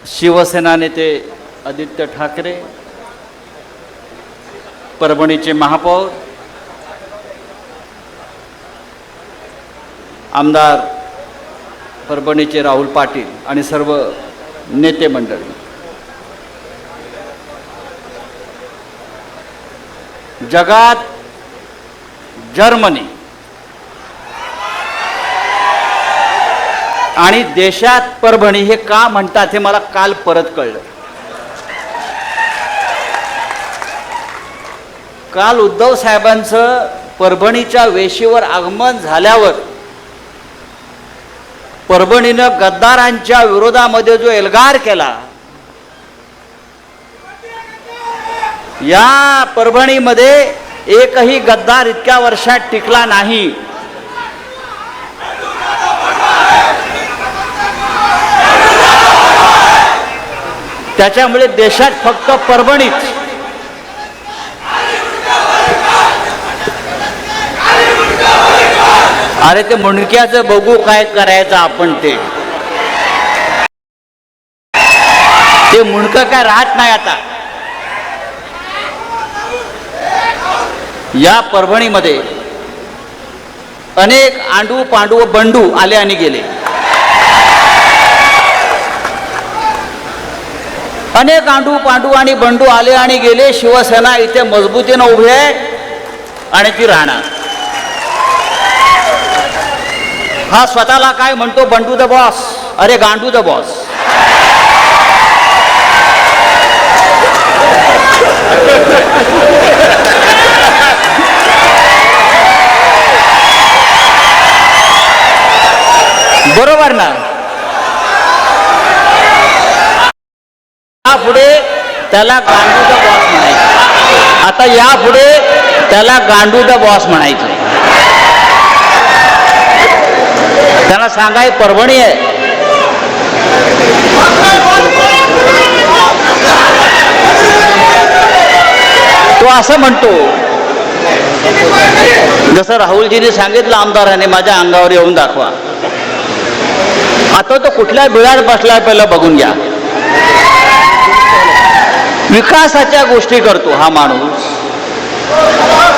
शिवसेना नेते आदित्य ठाकरे, परभणीचे महापौर, आमदार परभणीचे राहुल पाटील आणि सर्व नेते मंडळी, जगात जर्मनी आणि देशात परभणी हे का म्हणतात हे मला काल परत कळलं. काल उद्धव साहेबांचं परभणीच्या वेशीवर आगमन झाल्यावर परभणीनं गद्दारांच्या विरोधामध्ये जो एल्गार केला, या परभणीमध्ये एकही गद्दार इतक्या वर्षात टिकला नाही. त्याच्यामुळे देशात फक्त परभणीच. अरे ते मुंडक्याचं बघू काय करायचं आपण, ते मुंडकं काय राहत नाही आता. या परभणीमध्ये अनेक आंडू पांडू बंडू आले आणि गेले. अनेक आंडू पांडू आणि बंडू आले आणि गेले. शिवसेना इथे मजबूतीनं उभी आहे आणि ती राहणार. हा स्वतःला काय म्हणतो, बंडू द बॉस. अरे गांडू द बॉस. बरोबर ना. यापुढे त्याला गांडू द बॉस म्हणायचं. आता यापुढे त्याला गांडू द बॉस म्हणायचं. त्यांना सांगाय परभणी आहे. तो असं म्हणतो, जसं राहुलजींनी सांगितलं आमदारांनी, माझ्या अंगावर येऊन दाखवा. आता तो कुठल्या बिळात बसलाय पहिलं बघून घ्या. विकासाच्या गोष्टी करतो हा माणूस.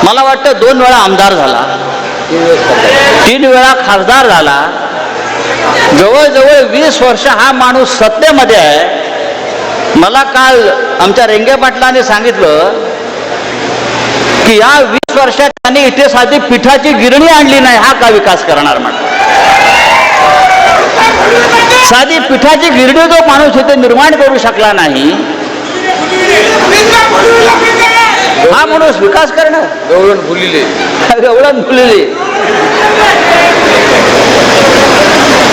मला वाटतं 2 वेळा आमदार झाला, 3 वेळा खासदार झाला. जवळजवळ 20 वर्ष हा माणूस सत्तेमध्ये आहे. मला काल आमच्या रेंगे पाटलांनी सांगितलं की या 20 वर्षात त्यांनी इथे साधी पिठाची गिरणी आणली नाही. हा का विकास करणार म्हटलं. साधी पिठाची गिरणी जो माणूस इथे निर्माण करू शकला नाही, हा माणूस विकास करणं गवळण फुलिले.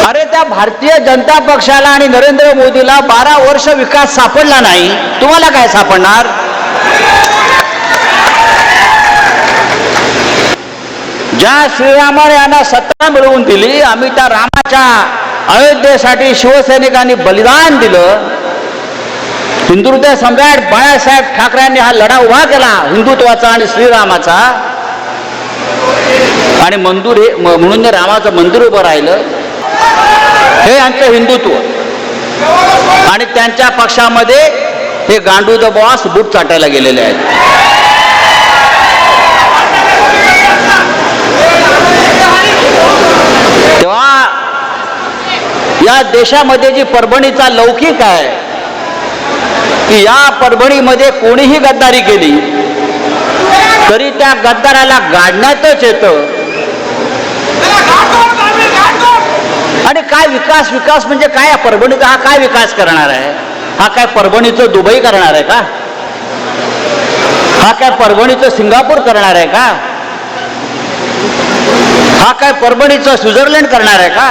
अरे त्या भारतीय जनता पक्षाला आणि नरेंद्र मोदीला 12 वर्ष विकास सापडला नाही. तुम्हाला काय सापडणार? ज्या श्रीरामाने यांना सत्ता मिळवून दिली, आम्ही त्या रामाच्या अयोध्येसाठी शिवसैनिकांनी बलिदान दिलं. हिंदुत्व सम्राट बाळासाहेब ठाकरेंनी हा लढा उभा केला हिंदुत्वाचा आणि श्रीरामाचा, आणि मंदिर हे म्हणून रामाचं मंदिर उभं राहिलं. हे यांचं हिंदुत्व. आणि त्यांच्या पक्षामध्ये हे गांडू द बॉस बूट चाटायला गेलेले आहेत. तेव्हा या देशामध्ये जी परभणीचा लौकिक आहे की या परभणीमध्ये कोणीही गद्दारी केली तरी त्या गद्दाराला गाडण्यातच येतं. आणि काय विकास, विकास म्हणजे काय? परभणीचा हा काय विकास करणार आहे? हा काय परभणीचं दुबई करणार आहे का? हा काय परभणीचं सिंगापूर करणार आहे का? हा काय परभणीचं स्वित्झर्लंड करणार आहे का?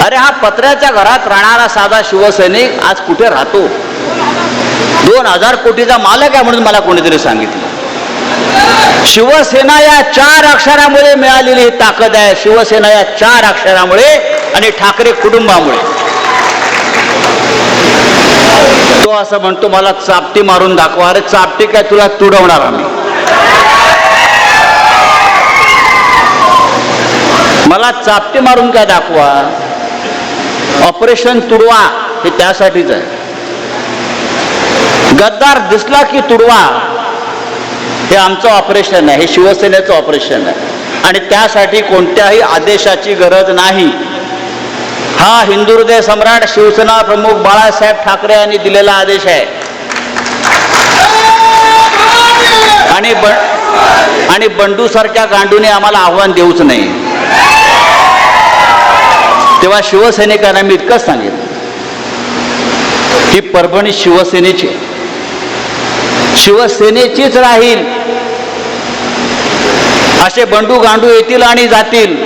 अरे हा पत्र्याच्या घरात राहणारा साधा शिवसैनिक आज कुठे राहतो? 2000 कोटीचा मालक आहे म्हणून मला कोणीतरी सांगितलं. शिवसेना या 4 अक्षरामुळे मिळालेली ही ताकद आहे. शिवसेना या 4 अक्षरामुळे आणि ठाकरे कुटुंबामुळे. तो असं म्हणतो मला चापटी मारून दाखवा. अरे चापटी काय तुला तुडवणार आम्ही. मला चापटी मारून काय दाखवा. ऑपरेशन तुडवा हे त्यासाठीच आहे. गद्दार दिसला की तुडवा हे आमचं ऑपरेशन आहे, हे शिवसेनेचं ऑपरेशन आहे. आणि त्यासाठी कोणत्याही आदेशाची गरज नाही. हा हिंदू हृदय सम्राट शिवसेना प्रमुख बाळासाहेब ठाकरे यांनी दिलेला आदेश आहे. आणि बंडू सारख्या गांडूने आम्हाला आव्हान देऊच नाही. तेव्हा शिवसैनिकांना मी इतकंच सांगेन, ही परभणी शिवसेनेची शिवसेनेचीच राहील. असे बंडू गांडू येतील आणि जातील,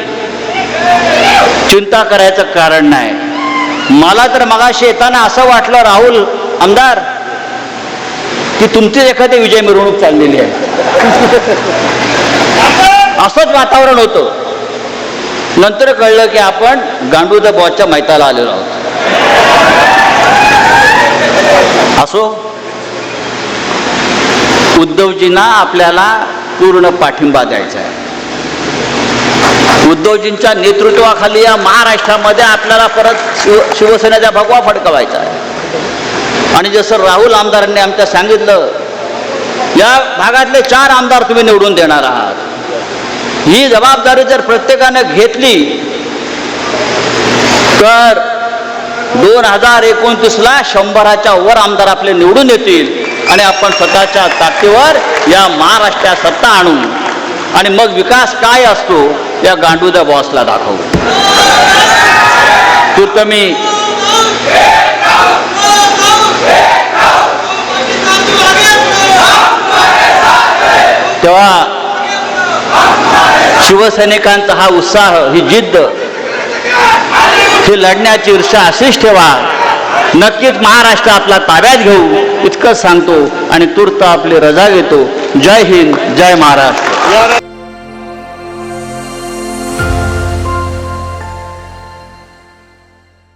चिंता करायचं कारण नाही. मला तर मगाशी येताना असं वाटलं राहुल आमदार की तुमची एखादी विजय मिरवणूक चाललेली आहे, असंच वातावरण होतं. नंतर कळलं की आपण गांडू द बॉसच्या मैदानाला आलेलो आहोत. असो, उद्धवजींना आपल्याला पूर्ण पाठिंबा द्यायचा आहे. उद्धवजींच्या नेतृत्वाखाली या महाराष्ट्रामध्ये आपल्याला परत शिवसेनेचा भगवा फडकवायचा आहे. आणि जसं राहुल आमदारांनी आमच्या सांगितलं, या भागातले 4 आमदार तुम्ही निवडून देणार आहात. ही जबाबदारी जर प्रत्येकाने घेतली तर 2029ला 100च्या वर आमदार आपले निवडून येतील आणि आपण स्वतःच्या ताकदीवर या महाराष्ट्रात सत्ता आणू आणि मग विकास काय असतो या गांडू द बॉसला दाखवू. तुम्ही तेव्हा शिवसैनिकांचा हा उत्साह, ही जिद्द, ही लढण्याची ईर्षा अशीच ठेवा. नक्कीच महाराष्ट्र आपला ताब्यात घेऊ इतकंच सांगतो आणि तूर्त आपली रजा घेतो. जय हिंद, जय महाराष्ट्र.